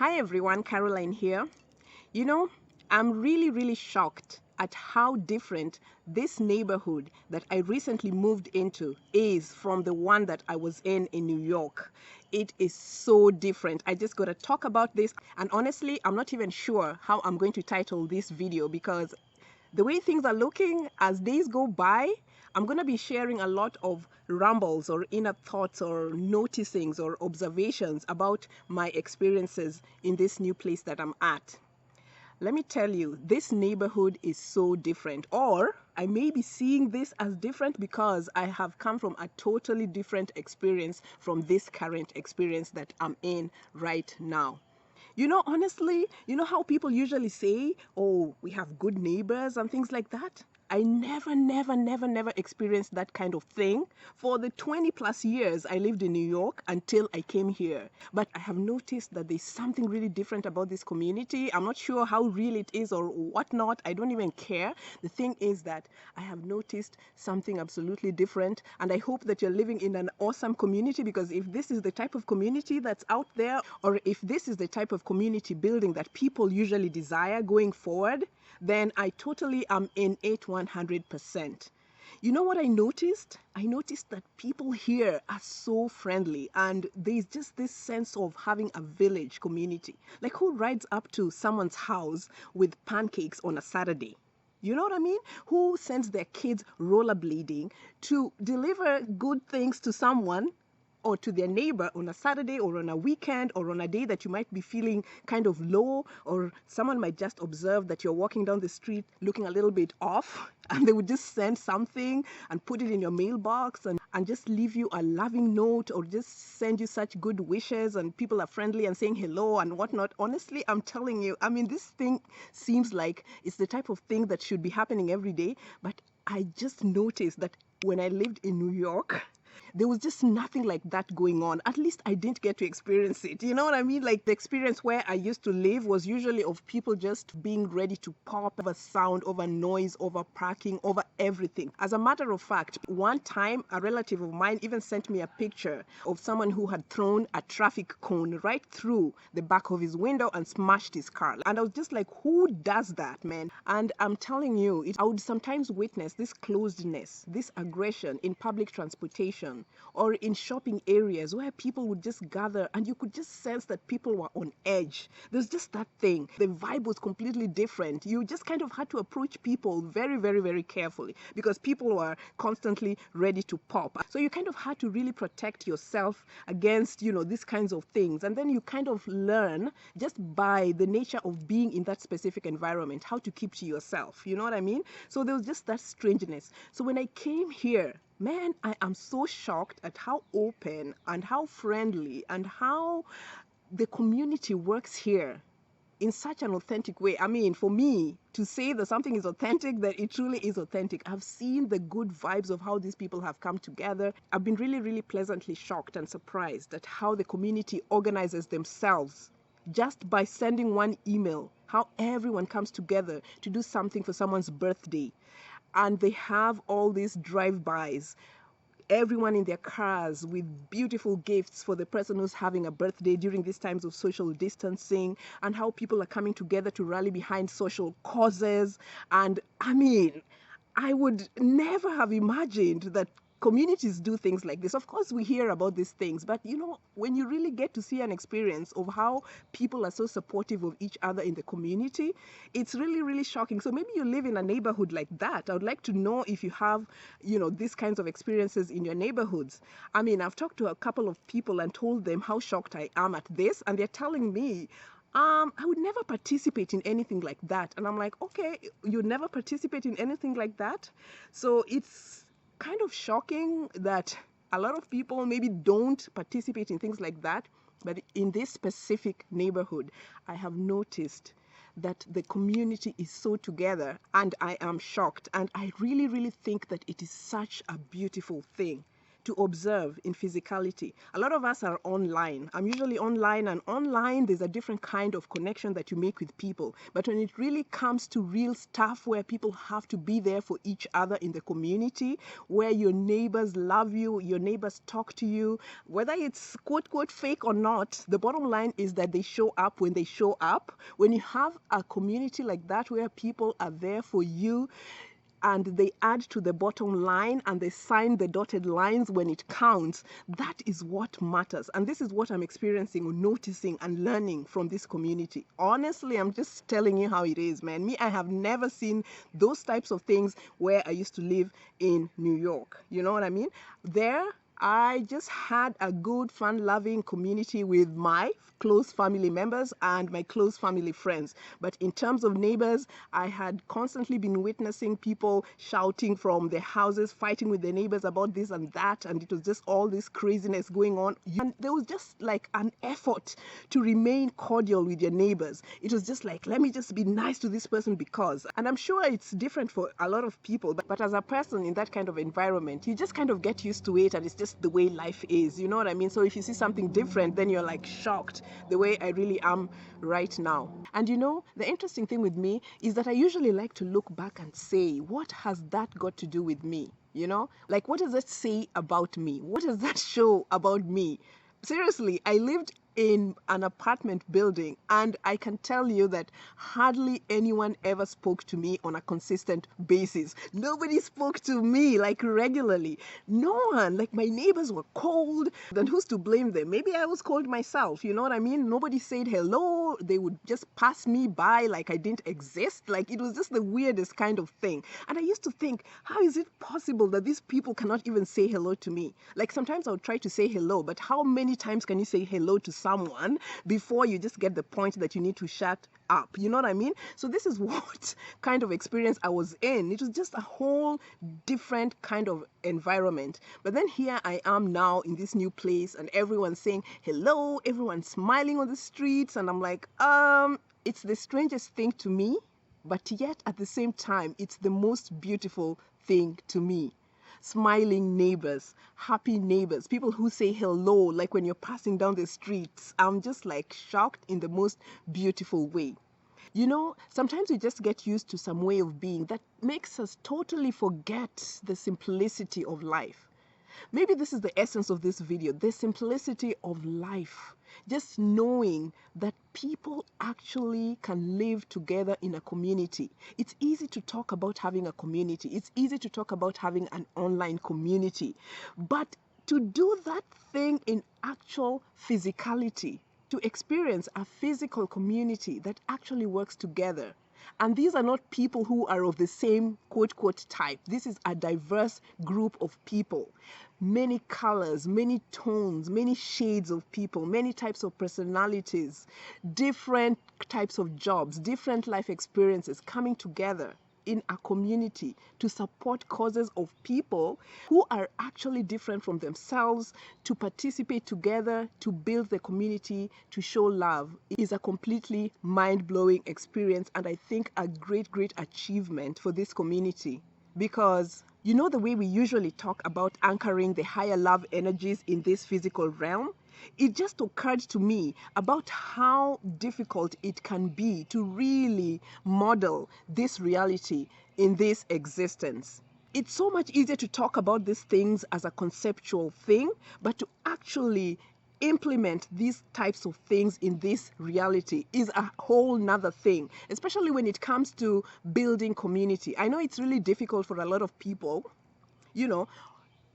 Hi everyone, Caroline here. You know, I'm really shocked at how different this neighborhood that I recently moved into is from the one that I was in New York. It is so different. I just got to talk about this, and honestly, I'm not even sure how I'm going to title this video because the way things are looking as days go by, I'm going to be sharing a lot of rambles or inner thoughts or noticings or observations about my experiences in this new place that I'm at. Let me tell you, this neighborhood is so different. Or I may be seeing this as different because I have come from a totally different experience from this current experience that I'm in right now. You know, honestly, you know how people usually say, oh, we have good neighbors and things like that? I never experienced that kind of thing for the 20 plus years I lived in New York until I came here. But I have noticed that there's something really different about this community. I'm not sure how real it is or whatnot. I don't even care. The thing is that I have noticed something absolutely different, and I hope that you're living in an awesome community, because if this is the type of community that's out there, or if this is the type of community building that people usually desire going forward, then I totally am in it 100%. You know what I noticed? I noticed that people here are so friendly, and there's just this sense of having a village community. Like, who rides up to someone's house with pancakes on a Saturday? You know what I mean? Who sends their kids rollerblading to deliver good things to someone or to their neighbor on a Saturday or on a weekend or on a day that you might be feeling kind of low, or someone might just observe that you're walking down the street looking a little bit off, and they would just send something and put it in your mailbox and just leave you a loving note or just send you such good wishes, and people are friendly and saying hello and whatnot. Honestly, I'm telling you, I mean, this thing seems like it's the type of thing that should be happening every day, but I just noticed that when I lived in New York, there was just nothing like that going on. At least I didn't get to experience it. You know what I mean? Like, the experience where I used to live was usually of people just being ready to pop over sound, over noise, over parking, over everything. As a matter of fact, one time a relative of mine even sent me a picture of someone who had thrown a traffic cone right through the back of his window and smashed his car. And I was just like, who does that, man? And I'm telling you, I would sometimes witness this closedness, this aggression in public transportation or in shopping areas where people would just gather, and you could just sense that people were on edge. There's just that thing. The vibe was completely different. You just kind of had to approach people very carefully because people were constantly ready to pop. So you kind of had to really protect yourself against, these kinds of things. And then you kind of learn just by the nature of being in that specific environment how to keep to yourself. You know what I mean? So there was just that strangeness. So when I came here, man, I am so shocked at how open and how friendly and how the community works here in such an authentic way. I mean, for me to say that something is authentic, that it truly is authentic. I've seen the good vibes of how these people have come together. I've been really pleasantly shocked and surprised at how the community organizes themselves just by sending one email, how everyone comes together to do something for someone's birthday. And they have all these drive-bys, everyone in their cars with beautiful gifts for the person who's having a birthday during these times of social distancing, and how people are coming together to rally behind social causes. And I mean, I would never have imagined that communities do things like this. Of course, we hear about these things, but when you really get to see an experience of how people are so supportive of each other in the community, it's really shocking. So maybe you live in a neighborhood like that. I would like to know if you have, these kinds of experiences in your neighborhoods. I mean, I've talked to a couple of people and told them how shocked I am at this, and they're telling me, I would never participate in anything like that. And I'm like, okay, you never participate in anything like that? So it's kind of shocking that a lot of people maybe don't participate in things like that. But in this specific neighborhood, I have noticed that the community is so together, and I am shocked. And I really think that it is such a beautiful thing to observe in physicality. A lot of us are online. I'm usually online, and online there's a different kind of connection that you make with people. But when it really comes to real stuff where people have to be there for each other in the community, where your neighbors love you, your neighbors talk to you, whether it's quote quote fake or not, the bottom line is that they show up when they show up. When you have a community like that where people are there for you, and they add to the bottom line and they sign the dotted lines when it counts, that is what matters. And this is what I'm experiencing or noticing and learning from this community. Honestly, I'm just telling you how it is, man. Me, I have never seen those types of things where I used to live in New York. You know what I mean? There, I just had a good, fun-loving community with my close family members and my close family friends. But in terms of neighbors, I had constantly been witnessing people shouting from their houses, fighting with their neighbors about this and that, and it was just all this craziness going on. And there was just like an effort to remain cordial with your neighbors. It was just like, let me just be nice to this person because. And I'm sure it's different for a lot of people, but as a person in that kind of environment, you just kind of get used to it, and it's just the way life is. You know what I mean? So if you see something different, then you're like shocked, the way I really am right now. And you know, the interesting thing with me is that I usually like to look back and say, what has that got to do with me? You know, like, what does that say about me? What does that show about me? Seriously, I lived in an apartment building, and I can tell you that hardly anyone ever spoke to me on a consistent basis. Nobody spoke to me like regularly. No one. Like, my neighbors were cold. Then who's to blame them? Maybe I was cold myself. You know what I mean? Nobody said hello. They would just pass me by like I didn't exist. Like, it was just the weirdest kind of thing. And I used to think, how is it possible that these people cannot even say hello to me? Like, sometimes I would try to say hello, but how many times can you say hello to someone before you just get the point that you need to shut up? You know what I mean? So this is what kind of experience I was in. It was just a whole different kind of environment. But then here I am now in this new place, and everyone's saying hello, everyone's smiling on the streets, and I'm like, it's the strangest thing to me, but yet at the same time, it's the most beautiful thing to me. Smiling neighbors, happy neighbors, people who say hello like when you're passing down the streets. I'm just like shocked in the most beautiful way. You know, sometimes we just get used to some way of being that makes us totally forget the simplicity of life. Maybe this is the essence of this video, the simplicity of life. Just knowing that people actually can live together in a community. It's easy to talk about having a community. It's easy to talk about having an online community. But to do that thing in actual physicality, to experience a physical community that actually works together. And these are not people who are of the same quote-quote type. This is a diverse group of people. Many colors, many tones, many shades of people, many types of personalities, different types of jobs, different life experiences coming together in a community to support causes of people who are actually different from themselves, to participate together, to build the community, to show love, is a completely mind-blowing experience, and I think a great achievement for this community. Because you know the way we usually talk about anchoring the higher love energies in this physical realm? It just occurred to me about how difficult it can be to really model this reality in this existence. It's so much easier to talk about these things as a conceptual thing, but to actually implement these types of things in this reality is a whole nother thing, especially when it comes to building community. I know it's really difficult for a lot of people, you know,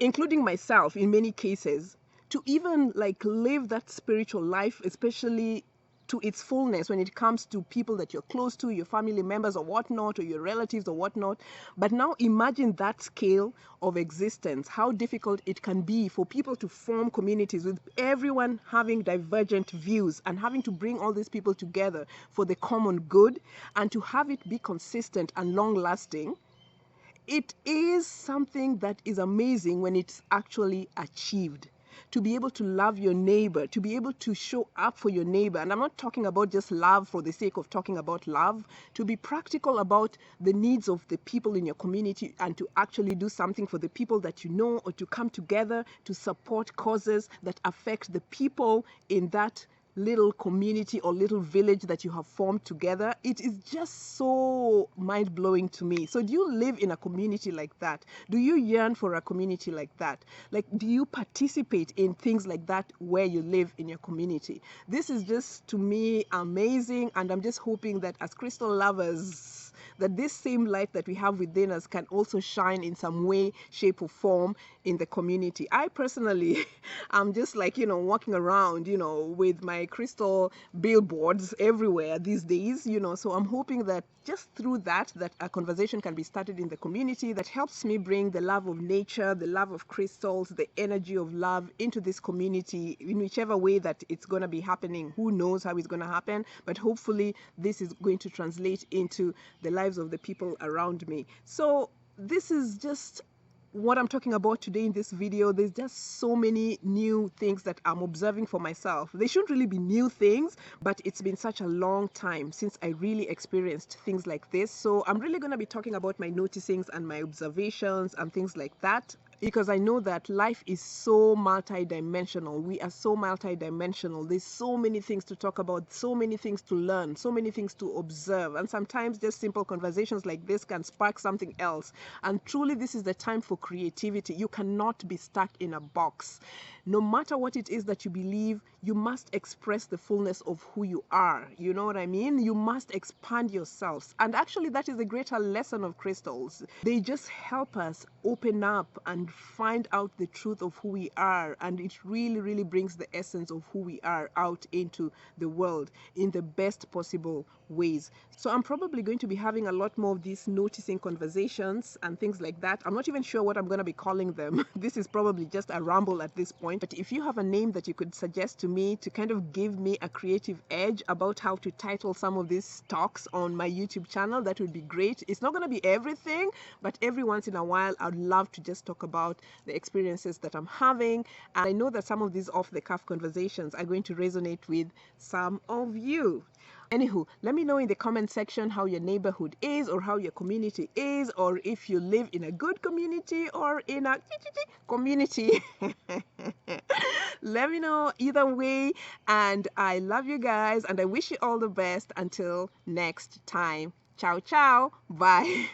including myself in many cases, to even like live that spiritual life, especially to its fullness when it comes to people that you're close to, your family members or whatnot, or your relatives or whatnot. But now imagine that scale of existence, how difficult it can be for people to form communities with everyone having divergent views and having to bring all these people together for the common good and to have it be consistent and long lasting. It is something that is amazing when it's actually achieved. to be able to love your neighbor, to be able to show up for your neighbor. And I'm not talking about just love for the sake of talking about love, to be practical about the needs of the people in your community and to actually do something for the people that you know, or to come together to support causes that affect the people in that little community or little village that you have formed together. It is just so mind-blowing to me. So do you live in a community like that? Do you yearn for a community like that? Like, do you participate in things like that where you live in your community? This is just, to me, amazing, and I'm just hoping that as crystal lovers, that this same light that we have within us can also shine in some way, shape, or form in the community. I personally, I'm just like, walking around, with my crystal billboards everywhere these days, so I'm hoping that just through that a conversation can be started in the community that helps me bring the love of nature, the love of crystals, the energy of love into this community in whichever way that it's going to be happening. Who knows how it's going to happen, but hopefully this is going to translate into the lives of the people around me. So this is just what I'm talking about today in this video. There's just so many new things that I'm observing for myself. They shouldn't really be new things, but it's been such a long time since I really experienced things like this. So I'm really going to be talking about my noticings and my observations and things like that, because I know that life is so multidimensional. We are so multidimensional. There's so many things to talk about, so many things to learn, so many things to observe. And sometimes just simple conversations like this can spark something else. And truly, this is the time for creativity. You cannot be stuck in a box. No matter what it is that you believe, you must express the fullness of who you are. You know what I mean? You must expand yourselves. And actually, that is the greater lesson of crystals. They just help us open up and find out the truth of who we are. And it really, really brings the essence of who we are out into the world in the best possible ways. So I'm probably going to be having a lot more of these noticing conversations and things like that. I'm not even sure what I'm going to be calling them. This is probably just a ramble at this point. But if you have a name that you could suggest to me to kind of give me a creative edge about how to title some of these talks on my YouTube channel, that would be great. It's not going to be everything, but every once in a while, I'd love to just talk about the experiences that I'm having. And I know that some of these off-the-cuff conversations are going to resonate with some of you. Anywho, let me know in the comment section how your neighborhood is, or how your community is, or if you live in a good community or in a community. Let me know either way, and I love you guys, and I wish you all the best until next time. Ciao, ciao. Bye.